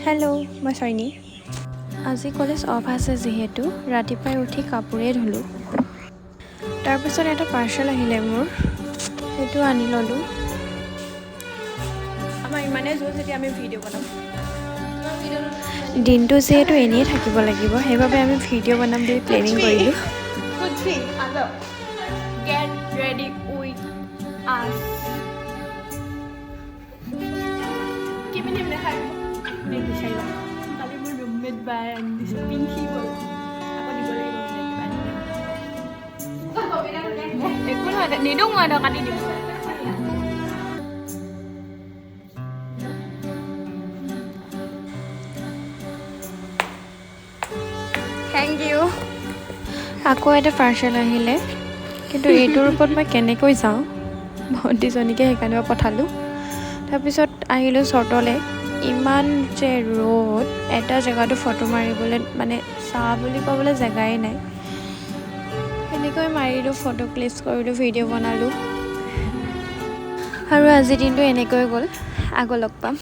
Hello' মই চয়নী। আজি college of আছে যিহেতু ৰাতিপুৱাই উঠি কাপোৰেই ধুলোঁ। তাৰপিছত এটা পাৰ্চেল আহিলে মোৰ, সেইটো আনি ল'লোঁ। আমাৰ ইমানেই জোৰ যেতিয়া আমি ভিডিঅ' বনাম। দিনটো যিহেতু এনেই থাকিব লাগিব, সেইবাবে আমি ভিডিঅ' বনাম বুলি প্লেনিং কৰিলোঁ। Get ready with us. কি পিন্ধিম দেখাই বিচাৰিব। কালি মোৰ ৰুমমেট বাই আনি দিছে, পিন্ধিব আকৌ দিব লাগিব। একো নহয়, নিদিওঁ মই কাটি দিম। Thank you. আকৌ এটা পাৰ্চেল আহিলে, কিন্তু এইটোৰ ওপৰত মই কেনেকৈ যাওঁ, ভণ্টিজনীকে সেইকাৰণে মই পঠালোঁ। তাৰপিছত আহিলোঁ চৰ্টলৈ। ইমান যে ৰ'দ, এটা জেগাটো ফটো মাৰিবলৈ মানে চাহ বুলি ক'বলৈ জেগাই নাই। সেনেকৈ মাৰিলোঁ, ফটো ক্লিক কৰিলোঁ, ভিডিঅ' বনালোঁ। আৰু আজিৰ দিনটো এনেকৈ গ'ল। আকৌ লগ পাম।